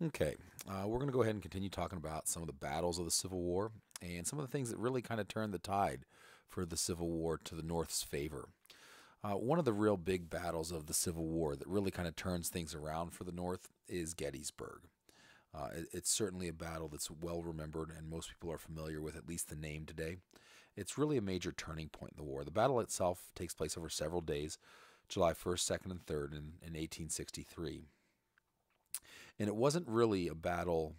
Okay, we're going to go ahead and continue talking about some of the battles of the Civil War and some of the things that really kind of turned the tide for the Civil War to the North's favor. One of the real big battles of the Civil War that really kind of turns things around for the North is Gettysburg. It's certainly a battle that's well remembered, and most people are familiar with at least the name today. It's really a major turning point in the war. The battle itself takes place over several days, July 1st, 2nd, and 3rd in 1863. And it wasn't really a battle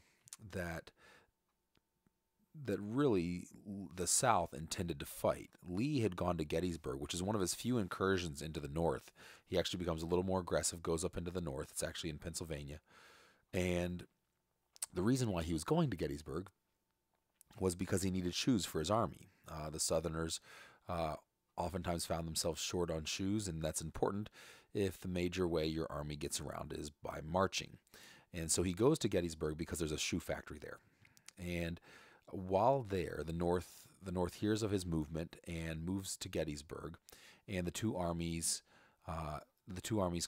that really the South intended to fight. Lee had gone to Gettysburg, which is one of his few incursions into the North. He actually becomes a little more aggressive, goes up into the North. It's actually in Pennsylvania. And the reason why he was going to Gettysburg was because he needed shoes for his army. The Southerners oftentimes found themselves short on shoes, and that's important if the major way your army gets around is by marching. And so he goes to Gettysburg because there's a shoe factory there. And while there, the North hears of his movement and moves to Gettysburg, and the two armies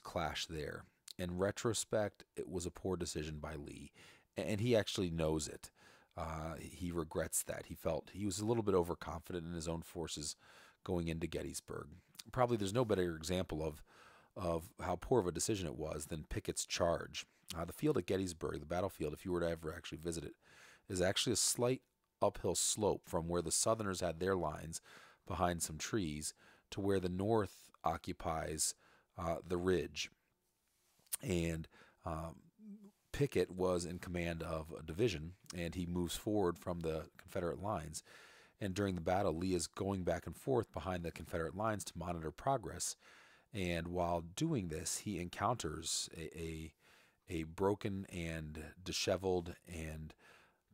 clash there. In retrospect, it was a poor decision by Lee, and he actually knows it. He regrets that. He felt he was a little bit overconfident in his own forces going into Gettysburg. Probably there's no better example of how poor of a decision it was than Pickett's charge. The field at Gettysburg, the battlefield, if you were to ever actually visit it, is actually a slight uphill slope from where the Southerners had their lines behind some trees to where the North occupies the ridge. And Pickett was in command of a division, and he moves forward from the Confederate lines. And during the battle, Lee is going back and forth behind the Confederate lines to monitor progress. And while doing this, he encounters a broken and disheveled and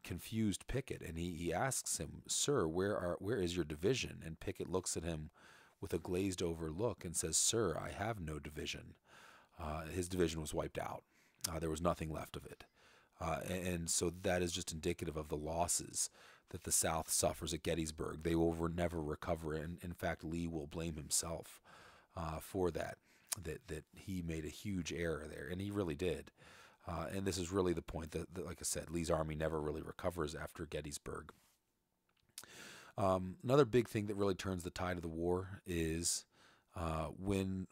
confused Pickett, and he asks him, "Sir, where is your division?" And Pickett looks at him with a glazed over look and says, "Sir, I have no division." His division was wiped out. There was nothing left of it. And so that is just indicative of the losses that the South suffers at Gettysburg. They will never recover. And in fact, Lee will blame himself for that, that he made a huge error there. And he really did. And this is really the point that, like I said, Lee's army never really recovers after Gettysburg. Another big thing that really turns the tide of the war is when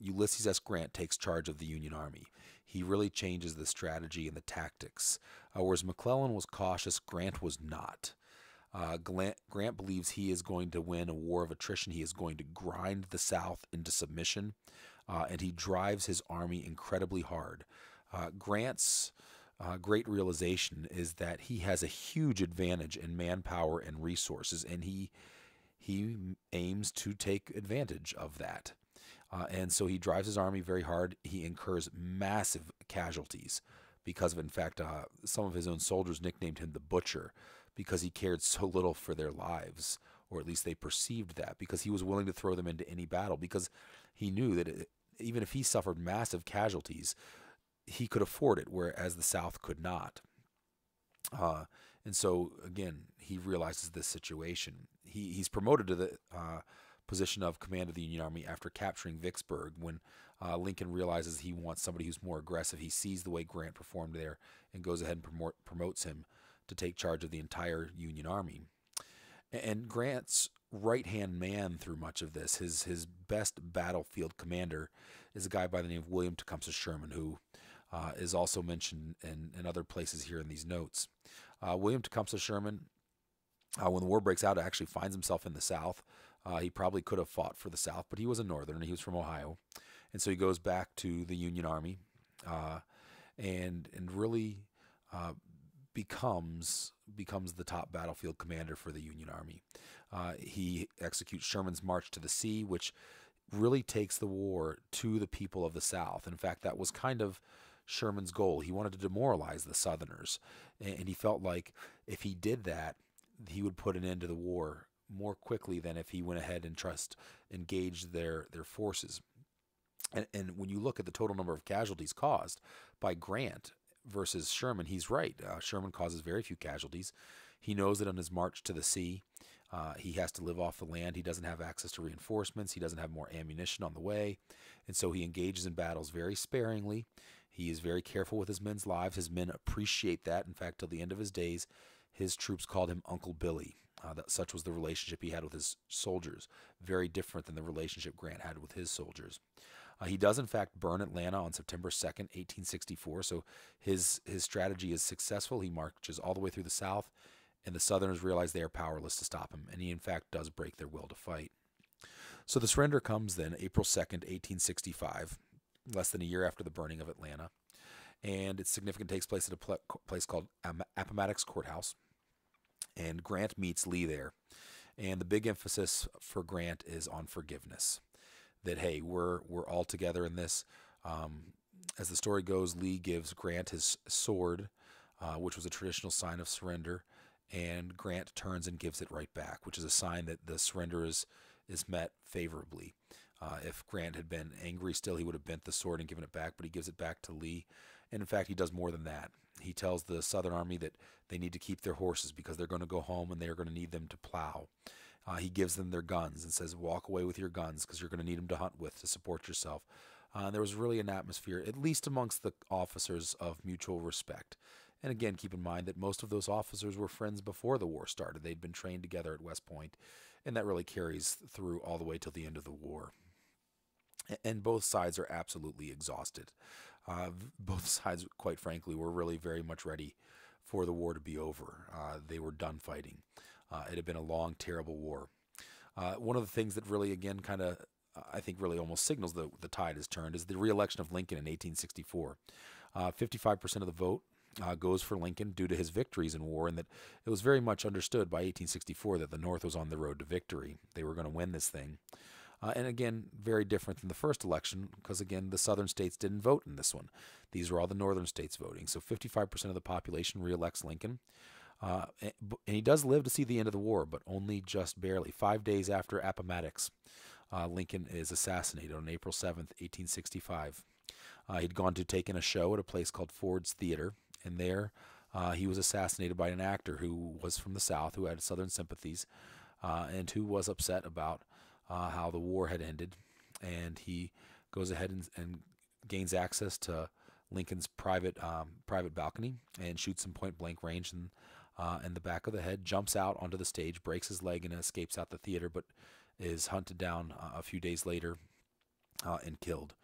Ulysses S. Grant takes charge of the Union Army. He really changes the strategy and the tactics. Whereas McClellan was cautious, Grant was not. Grant believes he is going to win a war of attrition. He is going to grind the South into submission, and he drives his army incredibly hard. Grant's great realization is that he has a huge advantage in manpower and resources, and he aims to take advantage of that. And so he drives his army very hard. He incurs massive casualties because of, in fact, some of his own soldiers nicknamed him the Butcher because he cared so little for their lives, or at least they perceived that, because he was willing to throw them into any battle because he knew that even if he suffered massive casualties, he could afford it, whereas the South could not. And so, again, he realizes this situation. He's promoted to the position of command of the Union Army after capturing Vicksburg when Lincoln realizes he wants somebody who's more aggressive. He sees the way Grant performed there and goes ahead and promotes him to take charge of the entire Union Army. And Grant's right-hand man through much of this, his best battlefield commander, is a guy by the name of William Tecumseh Sherman, who is also mentioned in other places here in these notes. William Tecumseh Sherman, when the war breaks out, actually finds himself in the South. He probably could have fought for the South, but he was a Northerner. He was from Ohio. And so he goes back to the Union Army and really becomes the top battlefield commander for the Union Army. He executes Sherman's March to the Sea, which really takes the war to the people of the South. In fact, that was kind of Sherman's goal. He wanted to demoralize the Southerners, and he felt like if he did that, he would put an end to the war more quickly than if he went ahead and engaged their forces. And when you look at the total number of casualties caused by Grant versus Sherman, he's right. Sherman causes very few casualties. He knows that on his march to the sea, he has to live off the land. He doesn't have access to reinforcements. He doesn't have more ammunition on the way. And so he engages in battles very sparingly. He is very careful with his men's lives. His men appreciate that. In fact, till the end of his days, his troops called him Uncle Billy. Such was the relationship he had with his soldiers, very different than the relationship Grant had with his soldiers. He does, in fact, burn Atlanta on September 2nd, 1864, so his strategy is successful. He marches all the way through the South, and the Southerners realize they are powerless to stop him, and he, in fact, does break their will to fight. So the surrender comes then April 2nd, 1865, less than a year after the burning of Atlanta, and it's significant. It takes place at a place called Appomattox Courthouse, and Grant meets Lee there. And the big emphasis for Grant is on forgiveness. That, hey, we're all together in this. As the story goes, Lee gives Grant his sword, which was a traditional sign of surrender, and Grant turns and gives it right back, which is a sign that the surrender is met favorably. If Grant had been angry still, he would have bent the sword and given it back, but he gives it back to Lee. And in fact, he does more than that. He tells the Southern Army that they need to keep their horses because they're going to go home and they're going to need them to plow. He gives them their guns and says, walk away with your guns because you're going to need them to hunt with to support yourself. There was really an atmosphere, at least amongst the officers, of mutual respect. And again, keep in mind that most of those officers were friends before the war started. They'd been trained together at West Point, and that really carries through all the way till the end of the war. And both sides are absolutely exhausted. Both sides, quite frankly, were really very much ready for the war to be over. They were done fighting. It had been a long, terrible war. One of the things that really, again, kind of, I think really almost signals the tide has turned is the re-election of Lincoln in 1864. 55% of the vote goes for Lincoln due to his victories in war, and that it was very much understood by 1864 that the North was on the road to victory. They were going to win this thing. And again, very different than the first election because, again, the southern states didn't vote in this one. These were all the northern states voting. So 55% of the population re-elects Lincoln. And he does live to see the end of the war, but only just barely. 5 days after Appomattox, Lincoln is assassinated on April 7th, 1865. He'd gone to take in a show at a place called Ford's Theater, and there he was assassinated by an actor who was from the South, who had Southern sympathies, and who was upset about how the war had ended. And he goes ahead and gains access to Lincoln's private balcony and shoots him point blank range in the back of the head, jumps out onto the stage, breaks his leg, and escapes out the theater, but is hunted down a few days later and killed.